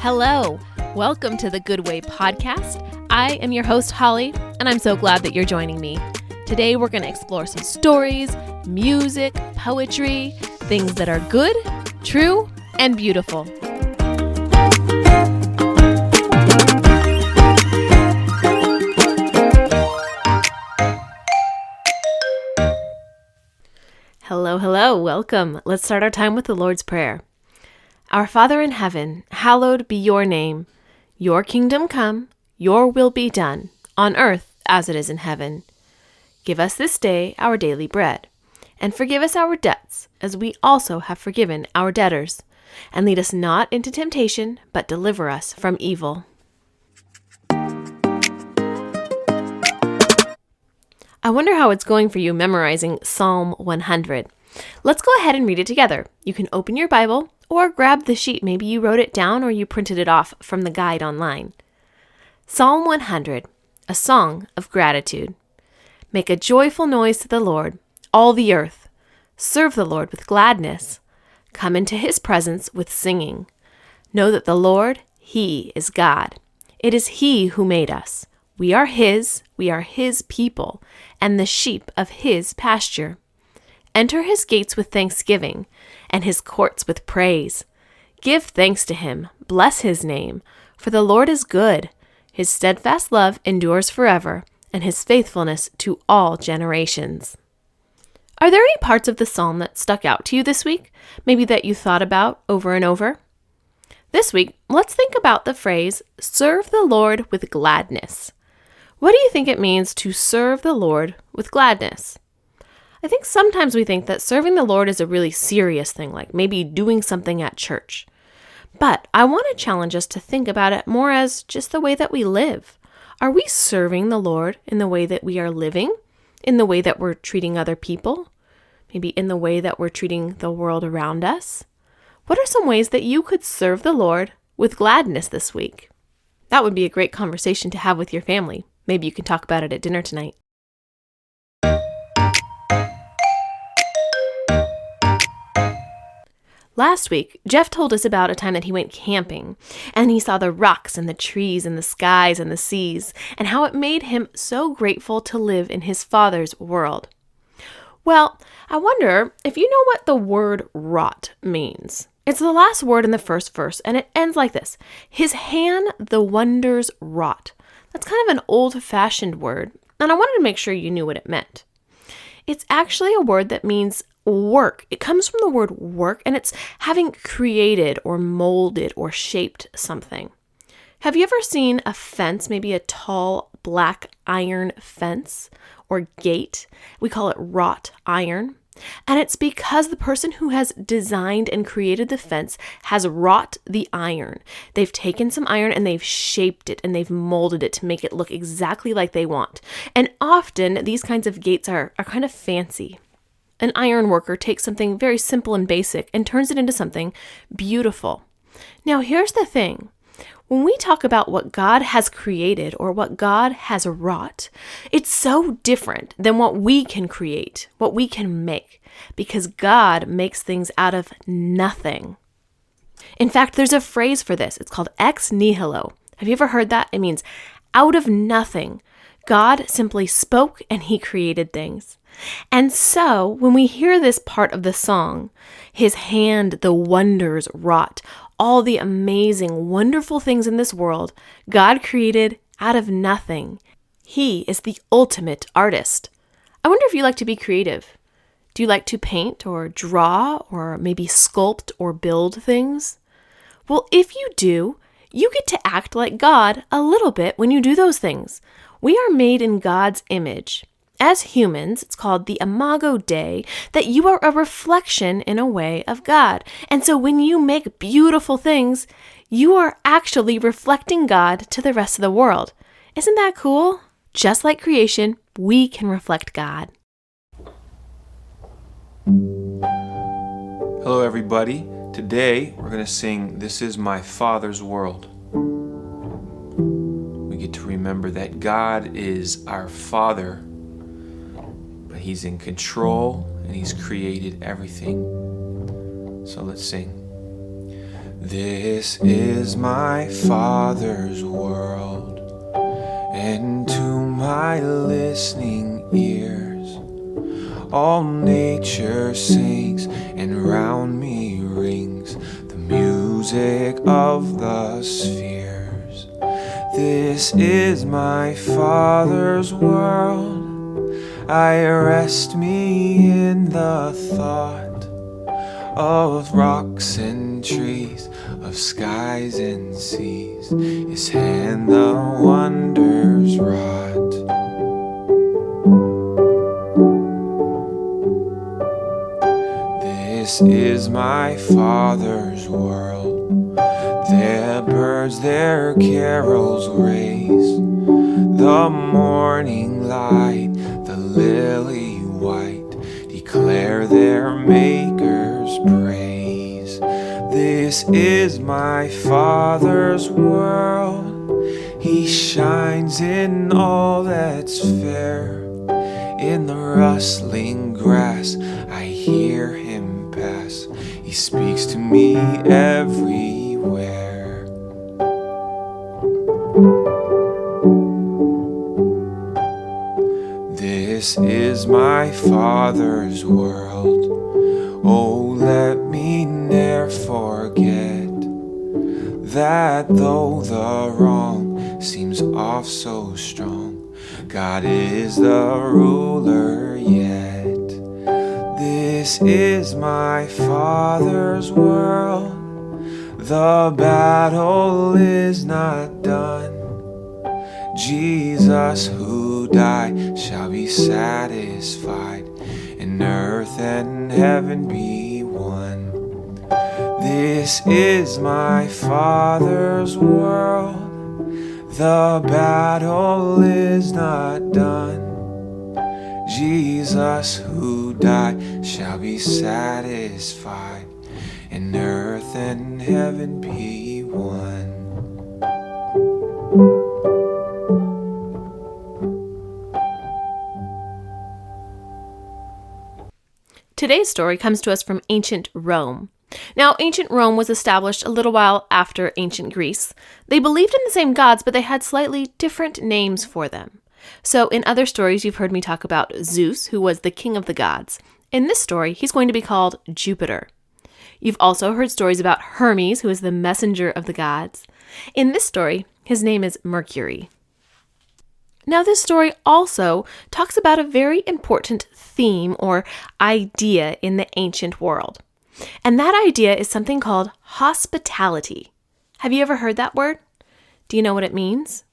Hello, welcome to the Good Way podcast. I am your host, Holly, and I'm so glad that you're joining me. Today, we're going to explore some stories, music, poetry, things that are good, true, and beautiful. Hello, welcome. Let's start our time with the Lord's Prayer. Our Father in heaven, hallowed be your name. Your kingdom come, your will be done, on earth as it is in heaven. Give us this day our daily bread, and forgive us our debts, as we also have forgiven our debtors. And lead us not into temptation, but deliver us from evil. I wonder how it's going for you memorizing Psalm 100. Let's go ahead and read it together. You can open your Bible or grab the sheet. Maybe you wrote it down or you printed it off from the guide online. Psalm 100, a song of gratitude. Make a joyful noise to the Lord, all the earth. Serve the Lord with gladness. Come into his presence with singing. Know that the Lord, he is God. It is he who made us. We are his people, and the sheep of his pasture. Enter his gates with thanksgiving, and his courts with praise. Give thanks to him, bless his name, for the Lord is good. His steadfast love endures forever, and his faithfulness to all generations. Are there any parts of the psalm that stuck out to you this week? Maybe that you thought about over and over? This week, let's think about the phrase, serve the Lord with gladness. What do you think it means to serve the Lord with gladness? I think sometimes we think that serving the Lord is a really serious thing, like maybe doing something at church. But I want to challenge us to think about it more as just the way that we live. Are we serving the Lord in the way that we are living? In the way that we're treating other people? Maybe in the way that we're treating the world around us? What are some ways that you could serve the Lord with gladness this week? That would be a great conversation to have with your family. Maybe you can talk about it at dinner tonight. Last week, Jeff told us about a time that he went camping, and he saw the rocks and the trees and the skies and the seas, and how it made him so grateful to live in his Father's world. Well, I wonder if you know what the word wrought means. It's the last word in the first verse, and it ends like this. His hand the wonders wrought. That's kind of an old-fashioned word, and I wanted to make sure you knew what it meant. It's actually a word that means work. It comes from the word work, and it's having created or molded or shaped something. Have you ever seen a fence, maybe a tall black iron fence or gate? We call it wrought iron. And it's because the person who has designed and created the fence has wrought the iron. They've taken some iron and they've shaped it and they've molded it to make it look exactly like they want. And often these kinds of gates are kind of fancy. An iron worker takes something very simple and basic and turns it into something beautiful. Now, here's the thing. When we talk about what God has created or what God has wrought, it's so different than what we can create, what we can make, because God makes things out of nothing. In fact, there's a phrase for this. It's called ex nihilo. Have you ever heard that? It means out of nothing. God simply spoke and he created things. And so when we hear this part of the song, his hand the wonders wrought, all the amazing, wonderful things in this world, God created out of nothing. He is the ultimate artist. I wonder if you like to be creative. Do you like to paint or draw or maybe sculpt or build things? Well, if you do, you get to act like God a little bit when you do those things. We are made in God's image. As humans, it's called the Imago Dei, that you are a reflection in a way of God. And so when you make beautiful things, you are actually reflecting God to the rest of the world. Isn't that cool? Just like creation, we can reflect God. Hello everybody. Today we're going to sing This Is My Father's World. We get to remember that God is our Father. He's in control and he's created everything. So let's sing. This is my Father's world, and to my listening ears, all nature sings, and round me rings the music of the spheres. This is my Father's world. I rest me in the thought of rocks and trees, of skies and seas, His hand the wonders wrought. This is my Father's world. Their birds their carols raise, the morning light, the lily white, declare their Maker's praise. This is my Father's world. He shines in all that's fair. In the rustling grass I hear Him pass. He speaks to me everywhere. This is my Father's world. Oh, let me ne'er forget that though the wrong seems oft so strong, God is the ruler yet. This is my Father's world. The battle is not done. Jesus who died shall be satisfied, and earth and heaven be one. This is my Father's world. The battle is not done. Jesus who died shall be satisfied, and earth and heaven be one. Today's story comes to us from ancient Rome. Now, ancient Rome was established a little while after ancient Greece. They believed in the same gods, but they had slightly different names for them. So in other stories, you've heard me talk about Zeus, who was the king of the gods. In this story, he's going to be called Jupiter. You've also heard stories about Hermes, who is the messenger of the gods. In this story, his name is Mercury. Now, this story also talks about a very important theme or idea in the ancient world. And that idea is something called hospitality. Have you ever heard that word? Do you know what it means?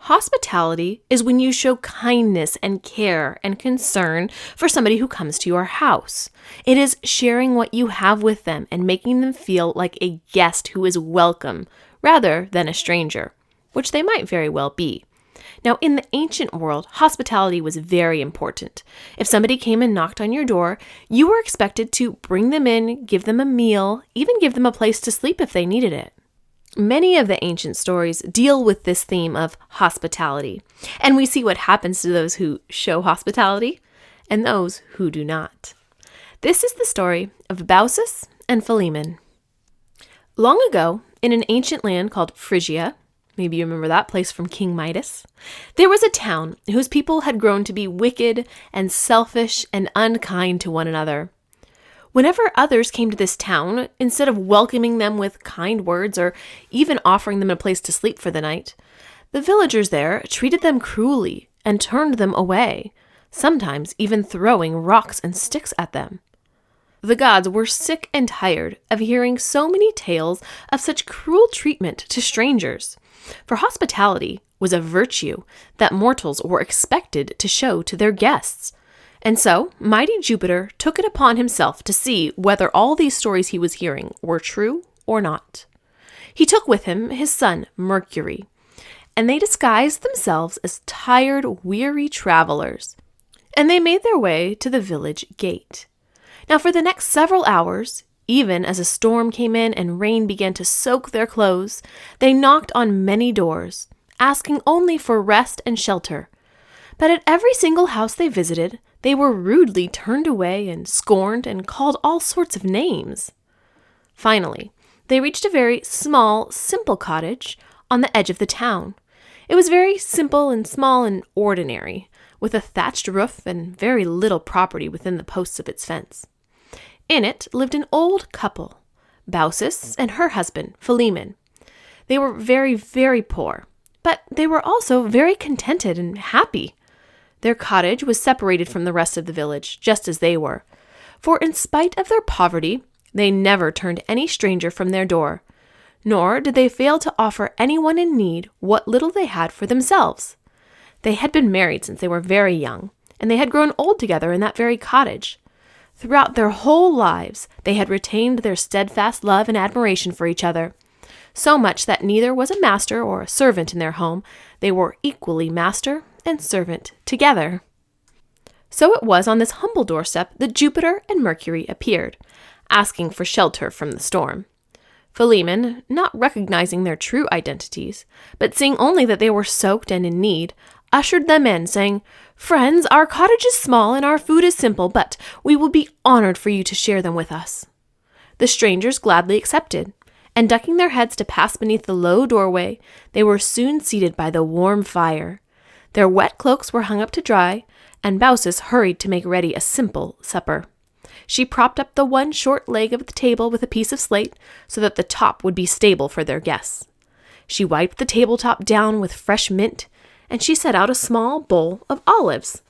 Hospitality is when you show kindness and care and concern for somebody who comes to your house. It is sharing what you have with them and making them feel like a guest who is welcome rather than a stranger, which they might very well be. Now, in the ancient world, hospitality was very important. If somebody came and knocked on your door, you were expected to bring them in, give them a meal, even give them a place to sleep if they needed it. Many of the ancient stories deal with this theme of hospitality, and we see what happens to those who show hospitality and those who do not. This is the story of Baucis and Philemon. Long ago, in an ancient land called Phrygia, maybe you remember that place from King Midas, there was a town whose people had grown to be wicked and selfish and unkind to one another. Whenever others came to this town, instead of welcoming them with kind words or even offering them a place to sleep for the night, the villagers there treated them cruelly and turned them away, sometimes even throwing rocks and sticks at them. The gods were sick and tired of hearing so many tales of such cruel treatment to strangers, for hospitality was a virtue that mortals were expected to show to their guests. And so, mighty Jupiter took it upon himself to see whether all these stories he was hearing were true or not. He took with him his son, Mercury, and they disguised themselves as tired, weary travelers, and they made their way to the village gate. Now, for the next several hours, even as a storm came in and rain began to soak their clothes, they knocked on many doors, asking only for rest and shelter. But at every single house they visited, they were rudely turned away and scorned and called all sorts of names. Finally, they reached a very small, simple cottage on the edge of the town. It was very simple and small and ordinary, with a thatched roof and very little property within the posts of its fence. In it lived an old couple, Baucis and her husband, Philemon. They were very, very poor, but they were also very contented and happy. Their cottage was separated from the rest of the village, just as they were, for in spite of their poverty, they never turned any stranger from their door, nor did they fail to offer anyone in need what little they had for themselves. They had been married since they were very young, and they had grown old together in that very cottage. Throughout their whole lives, they had retained their steadfast love and admiration for each other, so much that neither was a master or a servant in their home. They were equally master and servant together. So it was on this humble doorstep that Jupiter and Mercury appeared, asking for shelter from the storm. Philemon, not recognizing their true identities, but seeing only that they were soaked and in need, ushered them in, saying, "Friends, our cottage is small and our food is simple, but we will be honored for you to share them with us." The strangers gladly accepted, and ducking their heads to pass beneath the low doorway, they were soon seated by the warm fire. Their wet cloaks were hung up to dry, and Baucis hurried to make ready a simple supper. She propped up the one short leg of the table with a piece of slate so that the top would be stable for their guests. She wiped the tabletop down with fresh mint, and she set out a small bowl of olives.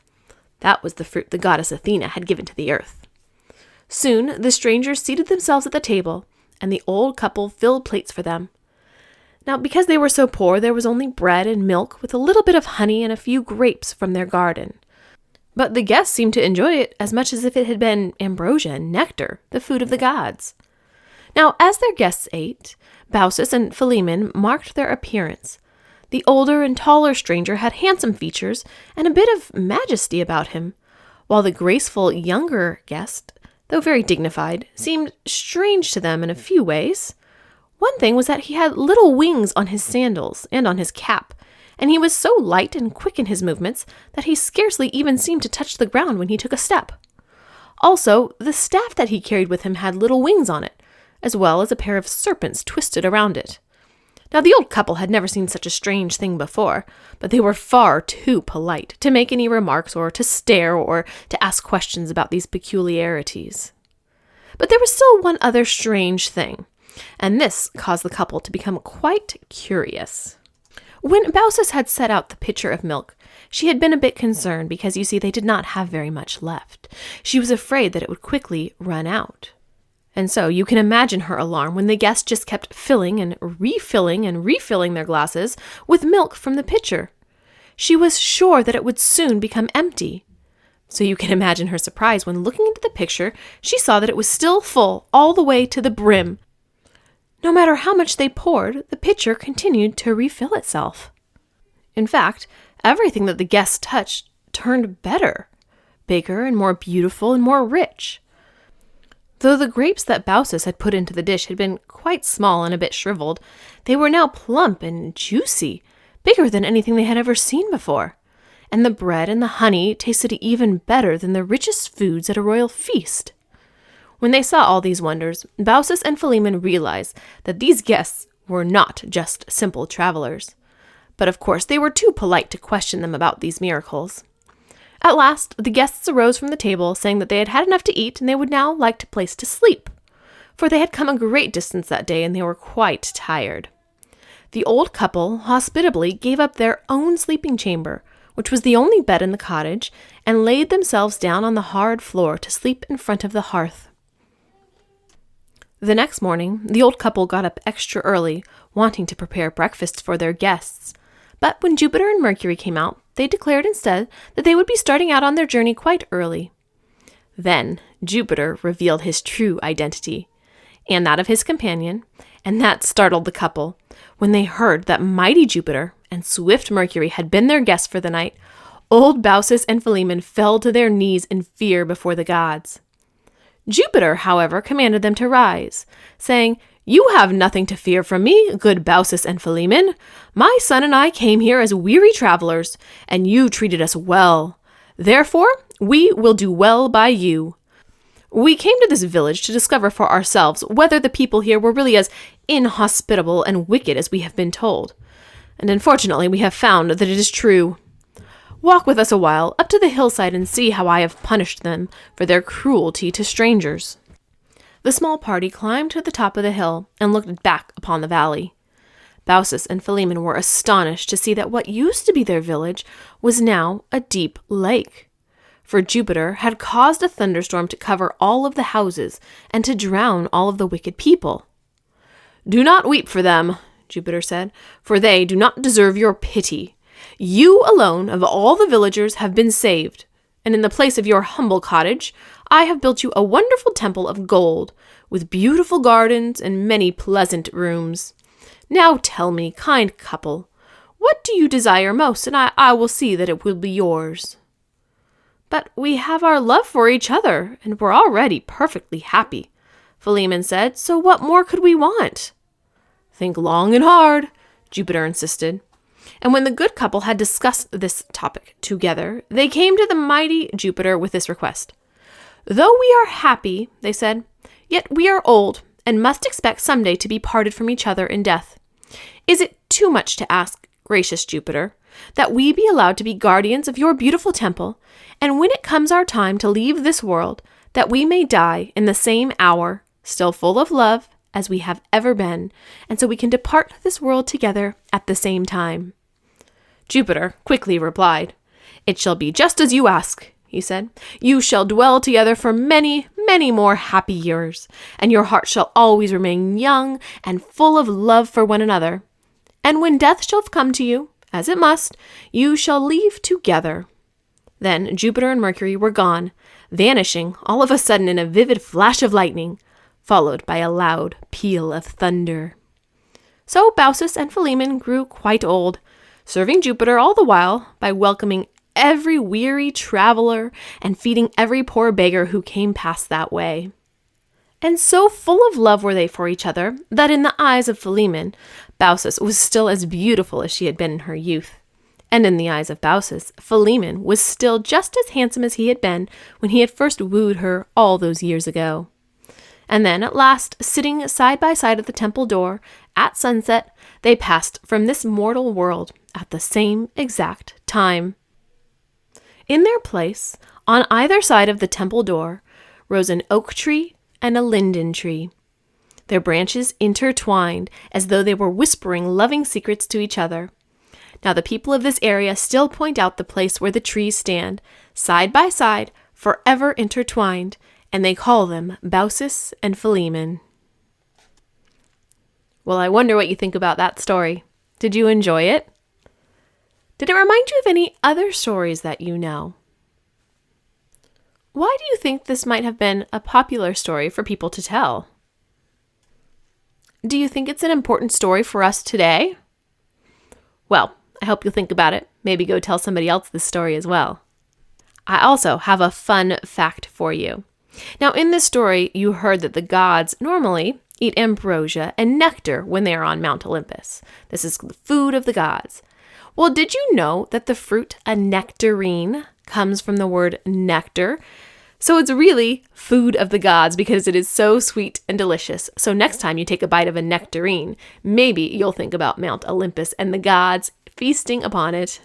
That was the fruit the goddess Athena had given to the earth. Soon the strangers seated themselves at the table, and the old couple filled plates for them. Now, because they were so poor, there was only bread and milk with a little bit of honey and a few grapes from their garden. But the guests seemed to enjoy it as much as if it had been ambrosia and nectar, the food of the gods. Now, as their guests ate, Baucis and Philemon marked their appearance. The older and taller stranger had handsome features and a bit of majesty about him, while the graceful younger guest, though very dignified, seemed strange to them in a few ways. One thing was that he had little wings on his sandals and on his cap, and he was so light and quick in his movements that he scarcely even seemed to touch the ground when he took a step. Also, the staff that he carried with him had little wings on it, as well as a pair of serpents twisted around it. Now, the old couple had never seen such a strange thing before, but they were far too polite to make any remarks or to stare or to ask questions about these peculiarities. But there was still one other strange thing, and this caused the couple to become quite curious. When Baucis had set out the pitcher of milk, she had been a bit concerned because, you see, they did not have very much left. She was afraid that it would quickly run out. And so you can imagine her alarm when the guests just kept filling and refilling their glasses with milk from the pitcher. She was sure that it would soon become empty. So you can imagine her surprise when, looking into the pitcher, she saw that it was still full all the way to the brim. No matter how much they poured, the pitcher continued to refill itself. In fact, everything that the guests touched turned better, bigger and more beautiful and more rich. Though the grapes that Baucis had put into the dish had been quite small and a bit shriveled, they were now plump and juicy, bigger than anything they had ever seen before. And the bread and the honey tasted even better than the richest foods at a royal feast. When they saw all these wonders, Baucis and Philemon realized that these guests were not just simple travelers. But of course, they were too polite to question them about these miracles. At last, the guests arose from the table, saying that they had had enough to eat and they would now like a place to sleep, for they had come a great distance that day and they were quite tired. The old couple hospitably gave up their own sleeping chamber, which was the only bed in the cottage, and laid themselves down on the hard floor to sleep in front of the hearth. The next morning, the old couple got up extra early, wanting to prepare breakfast for their guests. But when Jupiter and Mercury came out, they declared instead that they would be starting out on their journey quite early. Then Jupiter revealed his true identity, and that of his companion, and that startled the couple. When they heard that mighty Jupiter and swift Mercury had been their guests for the night, old Baucis and Philemon fell to their knees in fear before the gods. Jupiter, however, commanded them to rise, saying, "You have nothing to fear from me, good Baucis and Philemon. My son and I came here as weary travelers, and you treated us well. Therefore, we will do well by you. We came to this village to discover for ourselves whether the people here were really as inhospitable and wicked as we have been told. And unfortunately, we have found that it is true. Walk with us a while up to the hillside and see how I have punished them for their cruelty to strangers." The small party climbed to the top of the hill and looked back upon the valley. Baucis and Philemon were astonished to see that what used to be their village was now a deep lake. For Jupiter had caused a thunderstorm to cover all of the houses and to drown all of the wicked people. "Do not weep for them," Jupiter said, "for they do not deserve your pity. You alone of all the villagers have been saved, and in the place of your humble cottage, I have built you a wonderful temple of gold, with beautiful gardens and many pleasant rooms. Now tell me, kind couple, what do you desire most, and I will see that it will be yours." "But we have our love for each other, and we're already perfectly happy," Philemon said, "so what more could we want?" "Think long and hard," Jupiter insisted. And when the good couple had discussed this topic together, they came to the mighty Jupiter with this request. "Though we are happy," they said, "yet we are old, and must expect someday to be parted from each other in death. Is it too much to ask, gracious Jupiter, that we be allowed to be guardians of your beautiful temple, and when it comes our time to leave this world, that we may die in the same hour, still full of love as we have ever been, and so we can depart this world together at the same time?" Jupiter quickly replied, "It shall be just as you ask," he said. "You shall dwell together for many, many more happy years, and your heart shall always remain young and full of love for one another. And when death shall come to you, as it must, you shall leave together." Then Jupiter and Mercury were gone, vanishing all of a sudden in a vivid flash of lightning, followed by a loud peal of thunder. So Baucis and Philemon grew quite old, serving Jupiter all the while by welcoming every weary traveler and feeding every poor beggar who came past that way. And so full of love were they for each other that in the eyes of Philemon, Baucis was still as beautiful as she had been in her youth. And in the eyes of Baucis, Philemon was still just as handsome as he had been when he had first wooed her all those years ago. And then, at last, sitting side by side at the temple door, at sunset, they passed from this mortal world at the same exact time. In their place, on either side of the temple door, rose an oak tree and a linden tree. Their branches intertwined as though they were whispering loving secrets to each other. Now the people of this area still point out the place where the trees stand, side by side, forever intertwined, and they call them Baucis and Philemon. Well, I wonder what you think about that story. Did you enjoy it? Did it remind you of any other stories that you know? Why do you think this might have been a popular story for people to tell? Do you think it's an important story for us today? Well, I hope you'll think about it. Maybe go tell somebody else this story as well. I also have a fun fact for you. Now, in this story, you heard that the gods normally eat ambrosia and nectar when they are on Mount Olympus. This is the food of the gods. Well, did you know that the fruit a nectarine comes from the word nectar? So it's really food of the gods because it is so sweet and delicious. So next time you take a bite of a nectarine, maybe you'll think about Mount Olympus and the gods feasting upon it.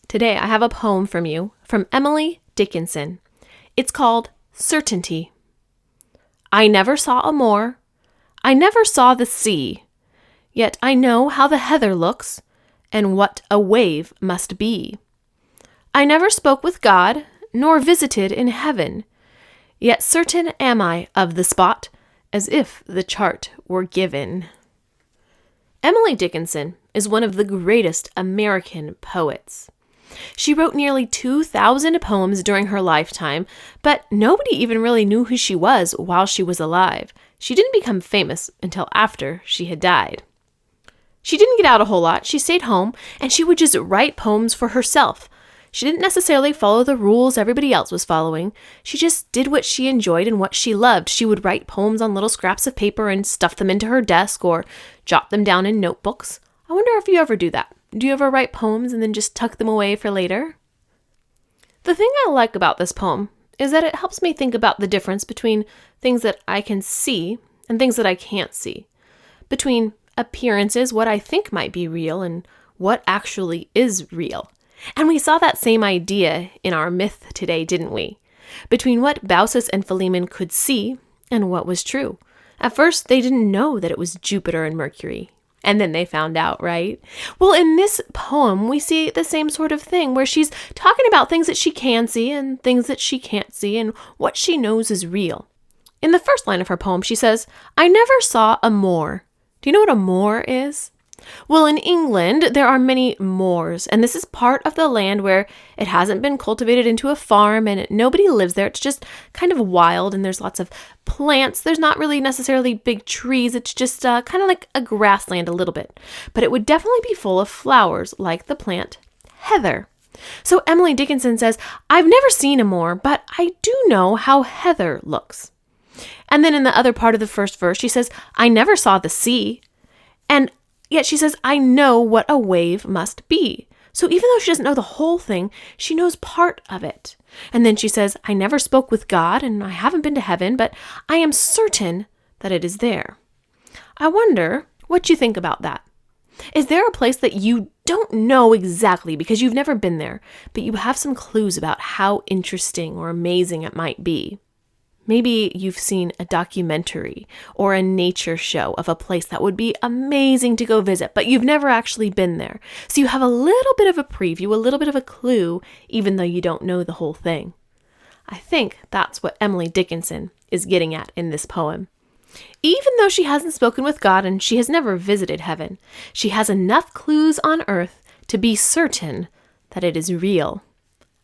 Today I have a poem from you from Emily Dickinson. It's called Certainty. I never saw a moor, I never saw the sea, yet I know how the heather looks and what a wave must be. I never spoke with God, nor visited in heaven, yet certain am I of the spot, as if the chart were given. Emily Dickinson is one of the greatest American poets. She wrote nearly 2,000 poems during her lifetime, but nobody even really knew who she was while she was alive. She didn't become famous until after she had died. She didn't get out a whole lot. She stayed home, and she would just write poems for herself. She didn't necessarily follow the rules everybody else was following. She just did what she enjoyed and what she loved. She would write poems on little scraps of paper and stuff them into her desk or jot them down in notebooks. I wonder if you ever do that. Do you ever write poems and then just tuck them away for later? The thing I like about this poem is that it helps me think about the difference between things that I can see and things that I can't see, between appearances, what I think might be real, and what actually is real. And we saw that same idea in our myth today, didn't we? Between what Baucis and Philemon could see and what was true. At first, they didn't know that it was Jupiter and Mercury. And then they found out, right? Well, in this poem, we see the same sort of thing where she's talking about things that she can see and things that she can't see and what she knows is real. In the first line of her poem, she says, "I never saw a moor." Do you know what a moor is? Well, in England, there are many moors, and this is part of the land where it hasn't been cultivated into a farm and nobody lives there. It's just kind of wild, and there's lots of plants. There's not really necessarily big trees. It's just kind of like a grassland a little bit. But it would definitely be full of flowers, like the plant heather. So Emily Dickinson says, "I've never seen a moor, but I do know how heather looks." And then in the other part of the first verse, she says, "I never saw the sea." And yet she says, "I know what a wave must be." So even though she doesn't know the whole thing, she knows part of it. And then she says, "I never spoke with God and I haven't been to heaven, but I am certain that it is there." I wonder what you think about that. Is there a place that you don't know exactly because you've never been there, but you have some clues about how interesting or amazing it might be? Maybe you've seen a documentary or a nature show of a place that would be amazing to go visit, but you've never actually been there. So you have a little bit of a preview, a little bit of a clue, even though you don't know the whole thing. I think that's what Emily Dickinson is getting at in this poem. Even though she hasn't spoken with God and she has never visited heaven, she has enough clues on earth to be certain that it is real.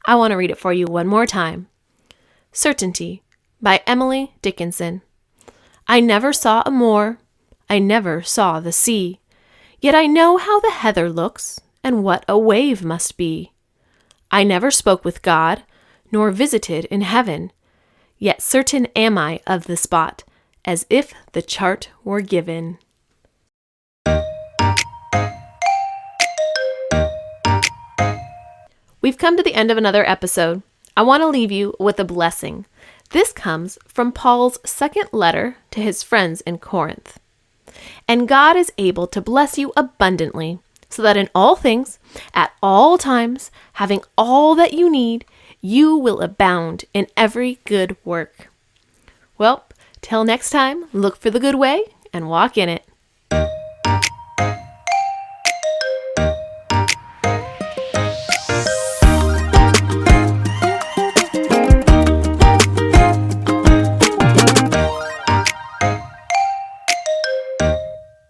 I want to read it for you one more time. Certainty. By Emily Dickinson. I never saw a moor, I never saw the sea, yet I know how the heather looks and what a wave must be. I never spoke with God, nor visited in heaven, yet certain am I of the spot, as if the chart were given. We've come to the end of another episode. I want to leave you with a blessing. This comes from Paul's second letter to his friends in Corinth. "And God is able to bless you abundantly, so that in all things, at all times, having all that you need, you will abound in every good work." Well, till next time, look for the good way and walk in it.